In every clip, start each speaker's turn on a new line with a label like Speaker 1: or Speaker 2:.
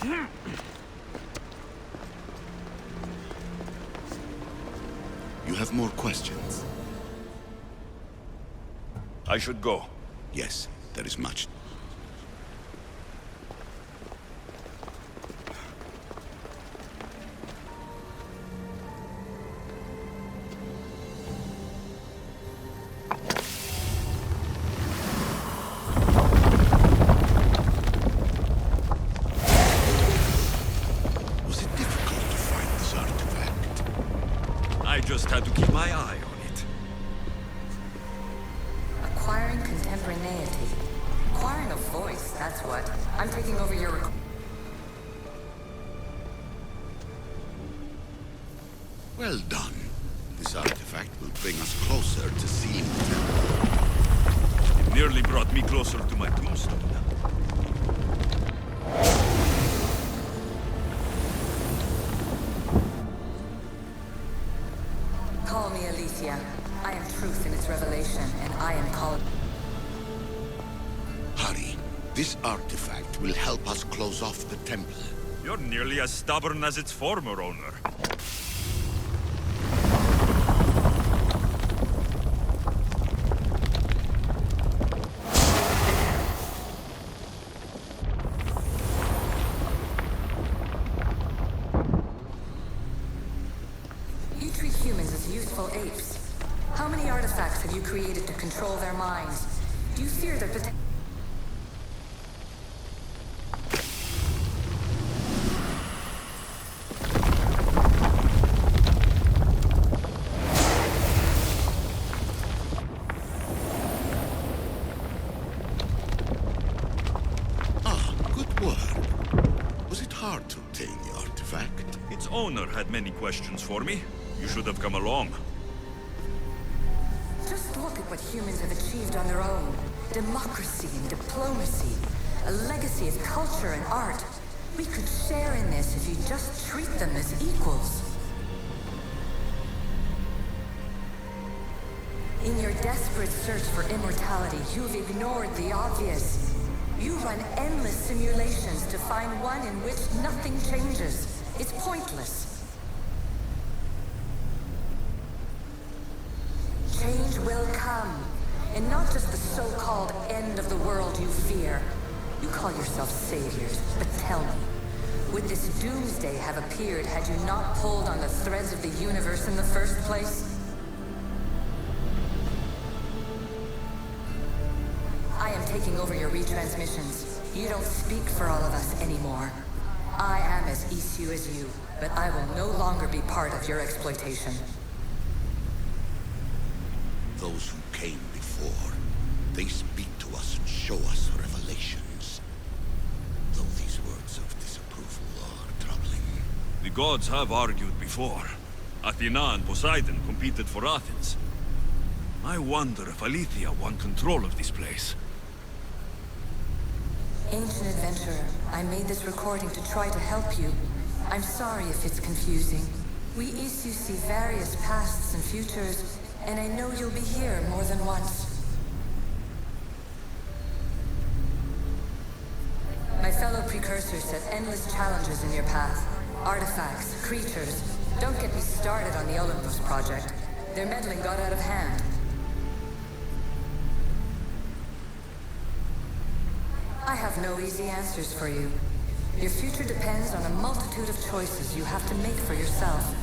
Speaker 1: You have more questions?
Speaker 2: I should go.
Speaker 1: Yes, there is much. Was it difficult to find this artifact?
Speaker 2: I just had to keep my eye on it.
Speaker 3: Acquiring contemporaneity. Acquiring a voice, that's what. I'm taking over your...
Speaker 1: Well done. This artifact will bring us closer to seeing the temple.
Speaker 2: It nearly brought me closer to my tombstone.
Speaker 3: Call me Alicia. I am truth in its revelation, and I am called...
Speaker 1: Hurry. This artifact will help us close off the temple.
Speaker 2: You're nearly as stubborn as its former owner.
Speaker 3: You treat humans as useful apes. How many artifacts have you created to control their minds? Do you fear their potential?
Speaker 1: Ah, good work. Was it hard to obtain the artifact?
Speaker 2: Its owner had many questions for me. You should have come along.
Speaker 3: Just look at what humans have achieved on their own. Democracy and diplomacy. A legacy of culture and art. We could share in this if you just treat them as equals. In your desperate search for immortality, you've ignored the obvious. You run endless simulations to find one in which nothing changes. It's pointless. Change will come, and not just the so-called end of the world you fear. You call yourselves saviors, but tell me, would this doomsday have appeared had you not pulled on the threads of the universe in the first place? I am taking over your retransmissions. You don't speak for all of us anymore. I am as issue as you, but I will no longer be part of your exploitation.
Speaker 1: Those who came before, they speak to us and show us revelations. Though these words of disapproval are troubling.
Speaker 2: The gods have argued before. Athena and Poseidon competed for Athens. I wonder if Aletheia won control of this place.
Speaker 3: Ancient adventurer, I made this recording to try to help you. I'm sorry if it's confusing. We issue see various pasts and futures, and I know you'll be here more than once. My fellow precursors set endless challenges in your path. Artifacts, creatures. Don't get me started on the Olympus project. Their meddling got out of hand. I have no easy answers for you. Your future depends on a multitude of choices you have to make for yourself.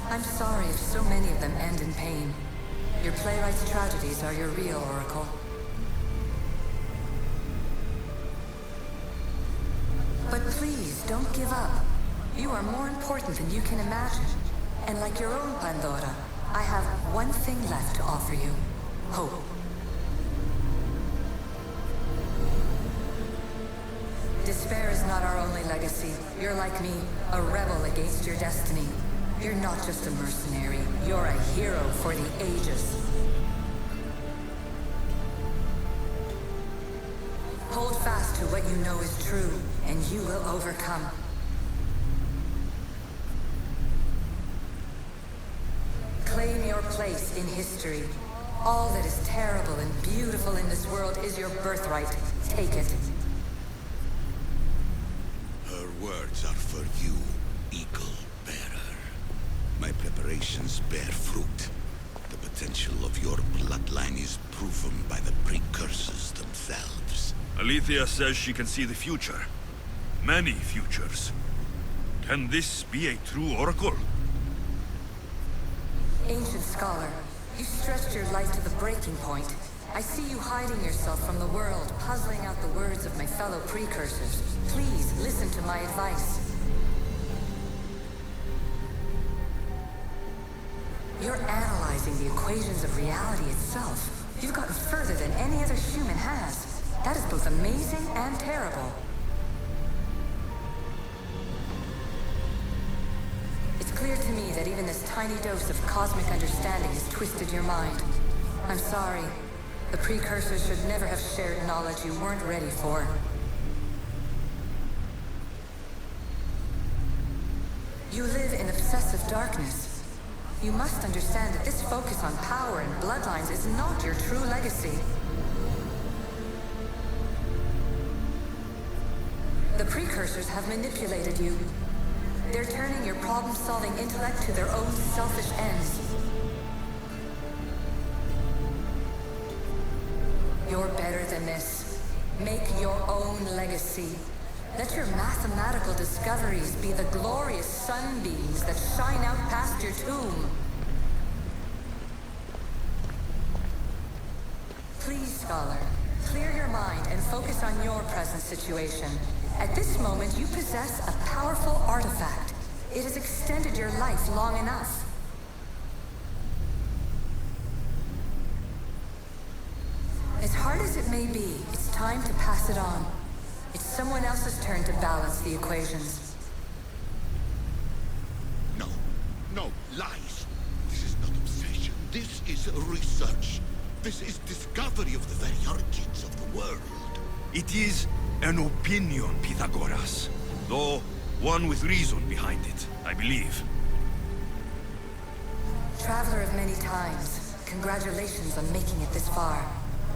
Speaker 3: I'm sorry if so many of them end in pain. Your playwright's tragedies are your real oracle. But please, don't give up. You are more important than you can imagine. And like your own Pandora, I have one thing left to offer you. Hope. Despair is not our only legacy. You're like me, a rebel against your destiny. You're not just a mercenary, you're a hero for the ages. Hold fast to what you know is true, and you will overcome. Claim your place in history. All that is terrible and beautiful in this world is your birthright. Take it.
Speaker 1: Her words are for you, Eagle Bearer. My preparations bear fruit. The potential of your bloodline is proven by the precursors themselves.
Speaker 2: Alethea says she can see the future. Many futures. Can this be a true oracle?
Speaker 3: Ancient scholar, you stretched your life to the breaking point. I see you hiding yourself from the world, puzzling out the words of my fellow precursors. Please, listen to my advice. You're analyzing the equations of reality itself. You've gotten further than any other human has. That is both amazing and terrible. It's clear to me that even this tiny dose of cosmic understanding has twisted your mind. I'm sorry. The precursors should never have shared knowledge you weren't ready for. You live in obsessive darkness. You must understand that this focus on power and bloodlines is not your true legacy. The precursors have manipulated you. They're turning your problem-solving intellect to their own selfish ends. You're better than this. Make your own legacy. Let your mathematical discoveries be the glorious sunbeams that shine out past your tomb. Please, Scholar, clear your mind and focus on your present situation. At this moment, you possess a powerful artifact. It has extended your life long enough. As hard as it may be, it's time to pass it on. It's someone else's turn to balance the equations.
Speaker 1: No, no, lies. This is not obsession. This is research. This is discovery of the very origins of the world.
Speaker 2: It is an opinion, Pythagoras. Though one with reason behind it, I believe.
Speaker 3: Traveler of many times, congratulations on making it this far.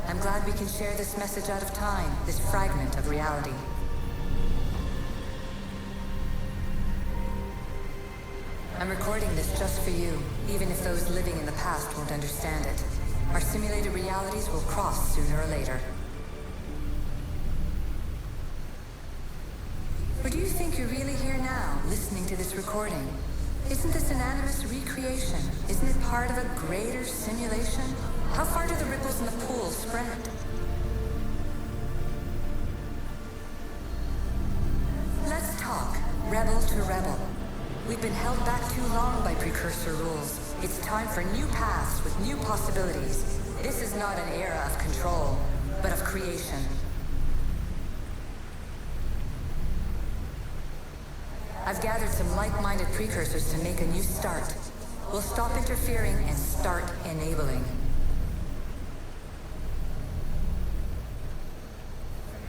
Speaker 3: I'm glad we can share this message out of time, this fragment of reality. I'm recording this just for you, even if those living in the past won't understand it. Our simulated realities will cross sooner or later. Or do you think you're really here now, listening to this recording? Isn't this an animus recreation? Isn't it part of a greater simulation? How far do the ripples in the pool spread? Let's talk, rebel to rebel. We've been held back too long by precursor rules. It's time for new paths with new possibilities. This is not an era of control, but of creation. I've gathered some like-minded precursors to make a new start. We'll stop interfering and start enabling.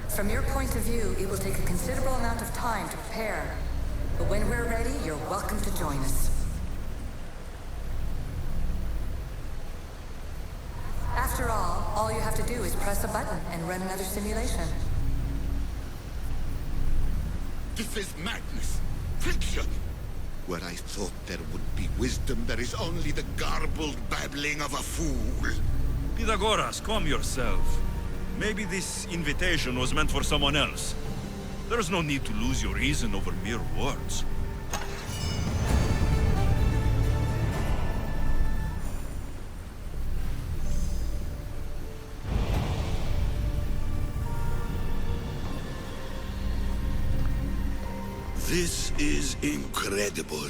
Speaker 3: From your point of view, it will take a considerable amount of time to prepare. But when we're ready, you're welcome to join us. After all you have to do is press a button and run another simulation.
Speaker 1: This is madness. Fiction. Where I thought there would be wisdom, there is only the garbled babbling of a fool.
Speaker 2: Pythagoras, calm yourself. Maybe this invitation was meant for someone else. There's no need to lose your reason over mere words.
Speaker 1: This is incredible.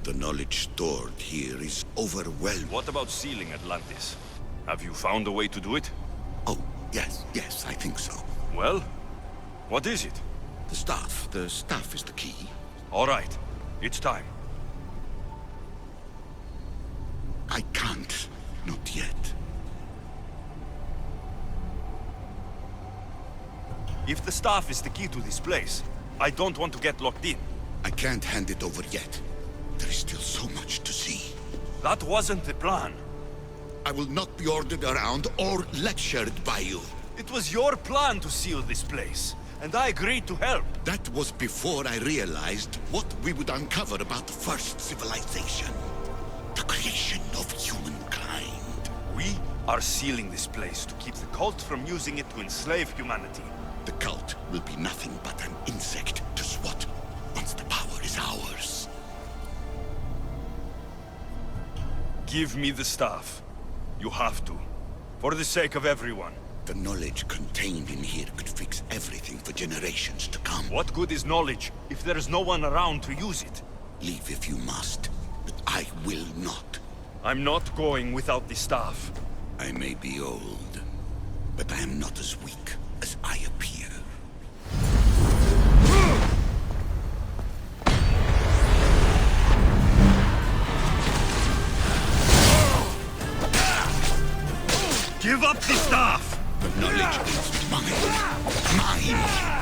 Speaker 1: The knowledge stored here is overwhelming.
Speaker 2: What about sealing Atlantis? Have you found a way to do it?
Speaker 1: Oh, yes, I think so.
Speaker 2: Well, what is it?
Speaker 1: The staff is the key.
Speaker 2: All right, it's time.
Speaker 1: I can't, not yet.
Speaker 2: If the staff is the key to this place, I don't want to get locked in.
Speaker 1: I can't hand it over yet. There is still so much to see.
Speaker 2: That wasn't the plan.
Speaker 1: I will not be ordered around or lectured by you.
Speaker 2: It was your plan to seal this place. and I agreed to help.
Speaker 1: That was before I realized what we would uncover about the first civilization. The creation of humankind.
Speaker 2: We are sealing this place to keep the cult from using it to enslave humanity.
Speaker 1: The cult will be nothing but an insect to swat once the power is ours.
Speaker 2: Give me the staff. You have to. For the sake of everyone.
Speaker 1: The knowledge contained in here could fix everything for generations to come.
Speaker 2: What good is knowledge if there is no one around to use it?
Speaker 1: Leave if you must, but I will not.
Speaker 2: I'm not going without the staff.
Speaker 1: I may be old, but I am not as weak as I appear.
Speaker 2: Give up the staff!
Speaker 1: The knowledge is mine. Mine!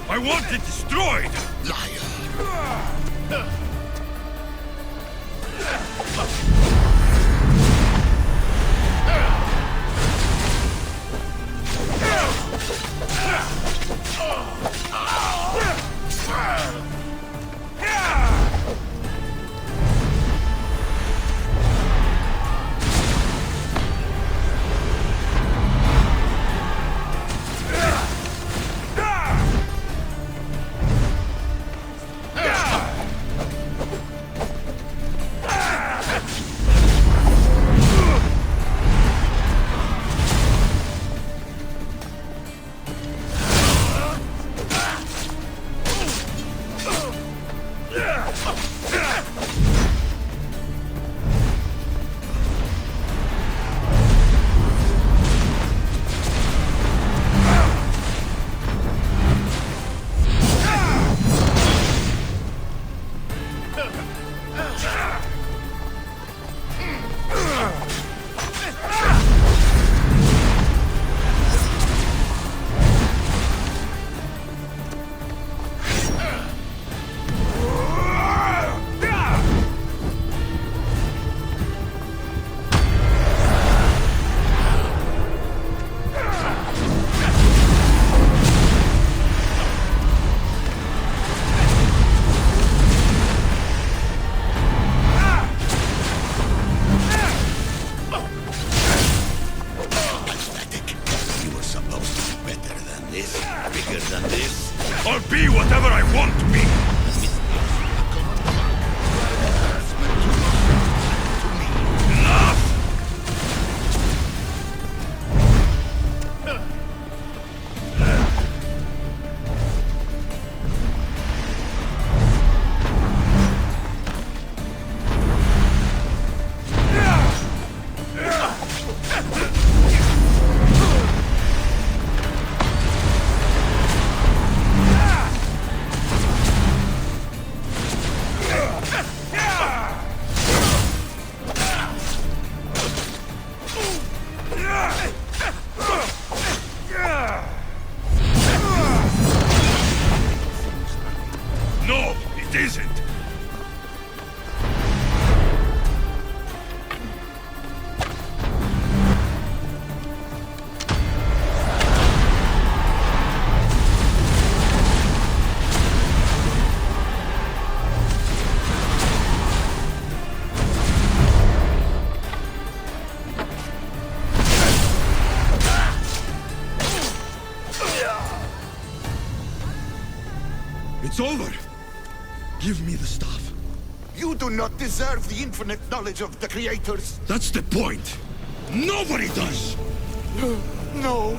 Speaker 2: I want it destroyed!
Speaker 1: Liar!
Speaker 2: I'll be whatever I want to be! Enough! It's over! Give me the stuff.
Speaker 1: You do not deserve the infinite knowledge of the creators.
Speaker 2: That's the point! Nobody does!
Speaker 1: No.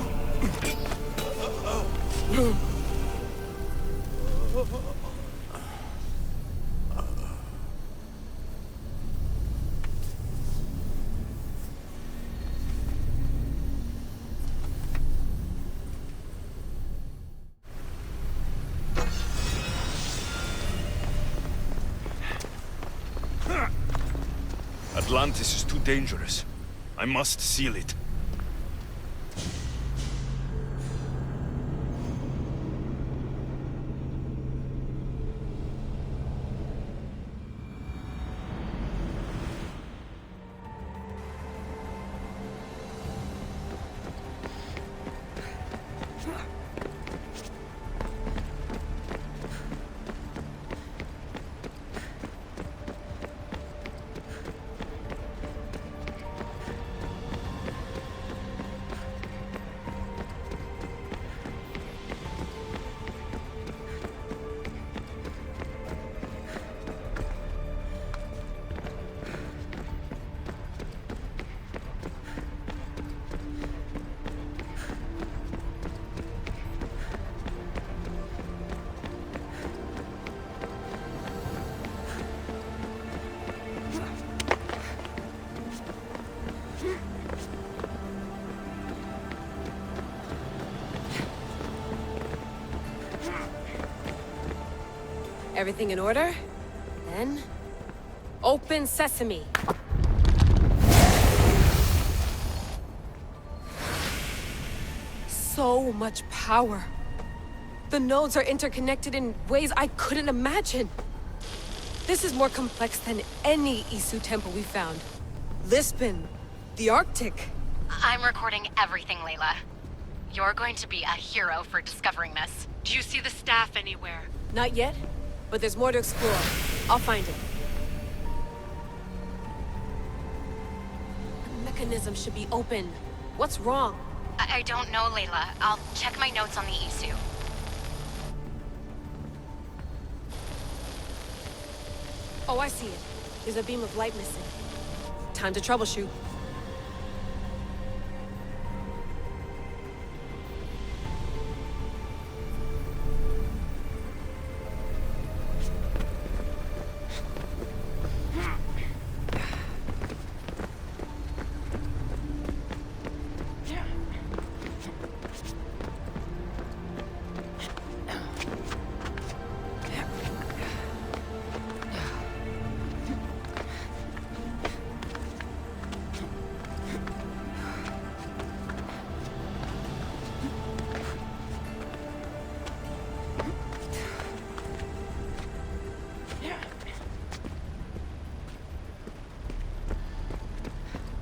Speaker 4: Atlantis is too dangerous. I must seal it.
Speaker 5: Everything in order? Then... open sesame! So much power! The nodes are interconnected in ways I couldn't imagine! This is more complex than any Isu temple we found. Lisbon, the Arctic.
Speaker 6: I'm recording everything, Layla. You're going to be a hero for discovering this.
Speaker 5: Do you see the staff anywhere? Not yet, but there's more to explore. I'll find it. The mechanism should be open. What's wrong?
Speaker 6: I don't know, Layla. I'll check my notes on the Isu.
Speaker 5: Oh, I see it. There's a beam of light missing. Time to troubleshoot.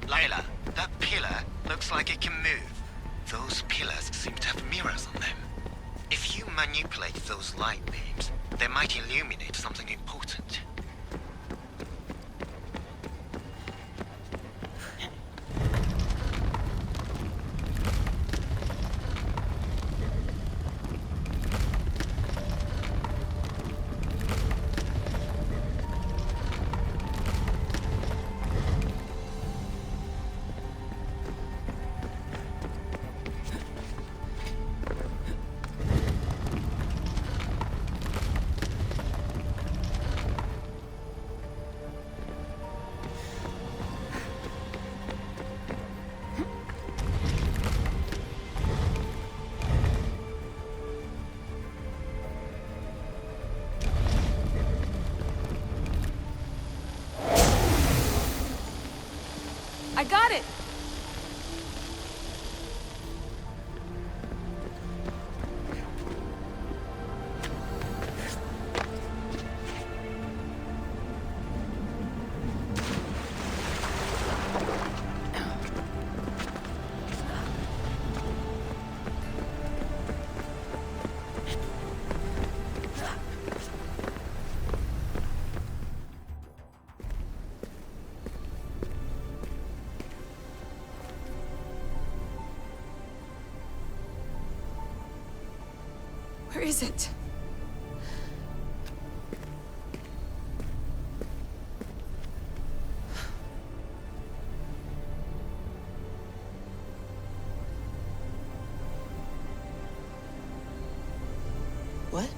Speaker 7: Layla, that pillar looks like it can move. Those pillars seem to have mirrors on them. If you manipulate those light beams, they might illuminate something important.
Speaker 5: I got it! Where is it?
Speaker 8: What?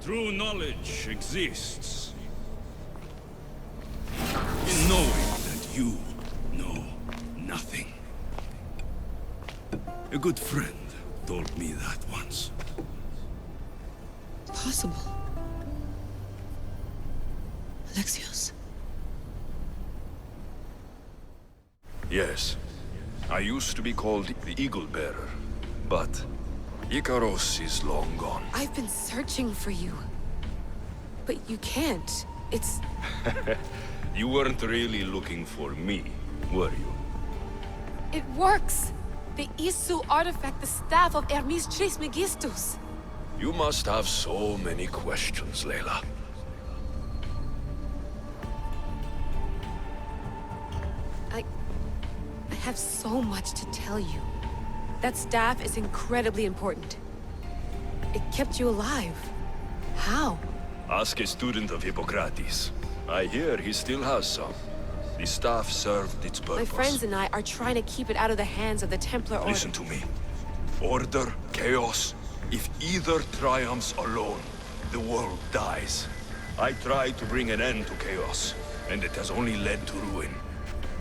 Speaker 2: True knowledge exists in knowing that you know nothing. A good friend told me that once.
Speaker 8: Possible. Alexios.
Speaker 4: Yes. I used to be called the Eagle Bearer, but Icaros is long gone.
Speaker 5: I've been searching for you. But you can't. It's...
Speaker 4: You weren't really looking for me, were you?
Speaker 5: It works! The Isu artifact, the staff of Hermes Trismegistus.
Speaker 4: You must have so many questions, Layla.
Speaker 5: I have so much to tell you. That staff is incredibly important. It kept you alive. How?
Speaker 4: Ask a student of Hippocrates. I hear he still has some. The staff served its purpose.
Speaker 5: My friends and I are trying to keep it out of the hands of the Templar Order.
Speaker 4: Listen to me. Order, chaos. If either triumphs alone, the world dies. I tried to bring an end to chaos, and it has only led to ruin.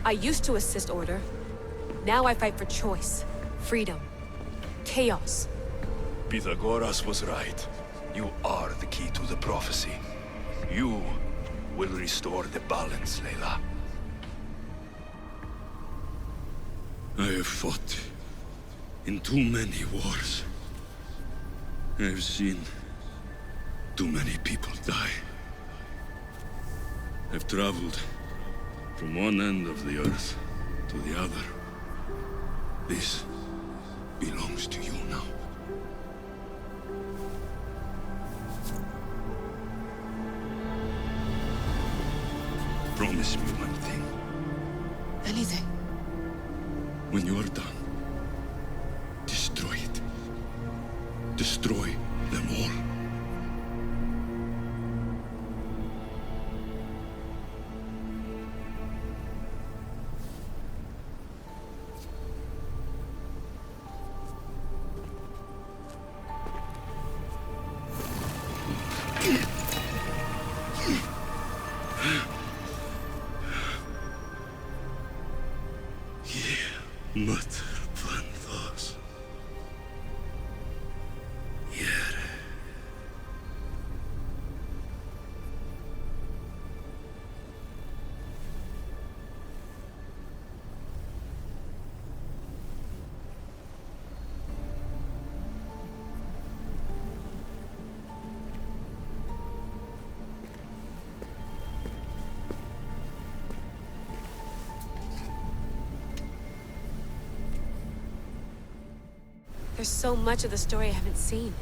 Speaker 5: I used to assist Order. Now I fight for choice, freedom, chaos.
Speaker 4: Pythagoras was right. You are the key to the prophecy. You will restore the balance, Layla.
Speaker 2: I have fought in too many wars. I have seen too many people die. I've traveled from one end of the earth to the other. This belongs to you now. Promise me one thing.
Speaker 8: Anything.
Speaker 2: When you are done, destroy it. Destroy them all.
Speaker 5: There's so much of the story I haven't seen.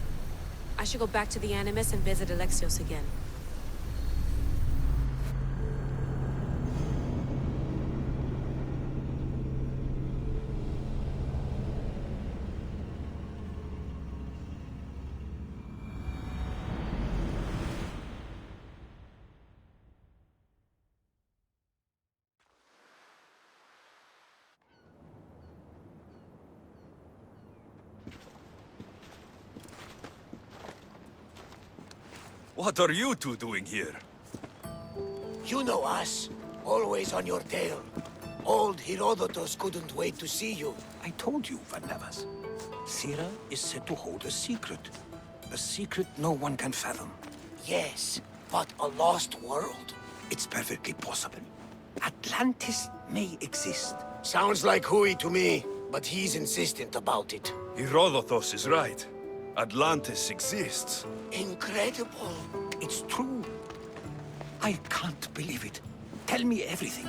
Speaker 5: I should go back to the Animus and visit Alexios again.
Speaker 4: What are you two doing here?
Speaker 9: You know us. Always on your tail. Old Herodotus couldn't wait to see you.
Speaker 1: I told you, Varnavas. Sira is said to hold a secret. A secret no one can fathom.
Speaker 9: Yes, but a lost world?
Speaker 1: It's perfectly possible. Atlantis may exist.
Speaker 9: Sounds like Hui to me, but he's insistent about it.
Speaker 4: Herodotus is right. Atlantis exists.
Speaker 9: Incredible.
Speaker 1: It's true. I can't believe it. Tell me everything.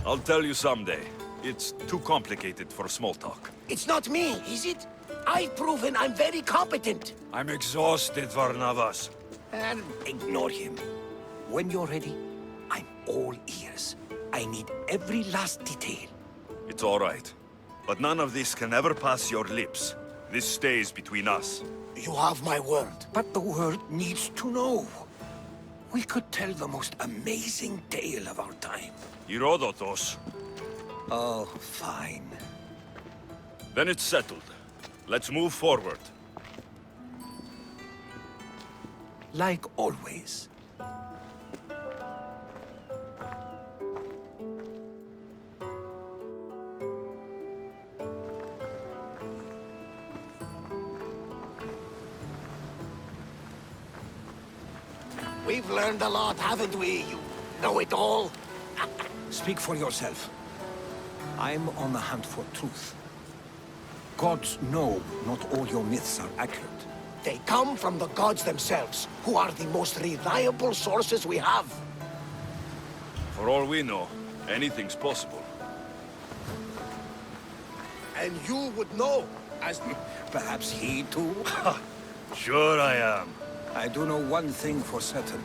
Speaker 4: I'll tell you someday. It's too complicated for small talk.
Speaker 9: It's not me, is it? I've proven I'm very competent.
Speaker 4: I'm exhausted, Varnavas.
Speaker 1: And ignore him. When you're ready, I'm all ears. I need every last detail.
Speaker 4: It's all right. But none of this can ever pass your lips. This stays between us.
Speaker 9: You have my word.
Speaker 1: But the world needs to know.
Speaker 9: We could tell the most amazing tale of our time.
Speaker 2: Herodotus.
Speaker 9: Oh, fine.
Speaker 2: Then it's settled. Let's move forward.
Speaker 9: Like always. We've learned a lot, haven't we, you know-it-all?
Speaker 10: Speak for yourself. I'm on the hunt for truth. Gods know not all your myths are accurate.
Speaker 9: They come from the gods themselves, who are the most reliable sources we have.
Speaker 2: For all we know, anything's possible.
Speaker 9: And you would know, as...
Speaker 10: Perhaps he too?
Speaker 2: Sure I am.
Speaker 10: I do know one thing for certain.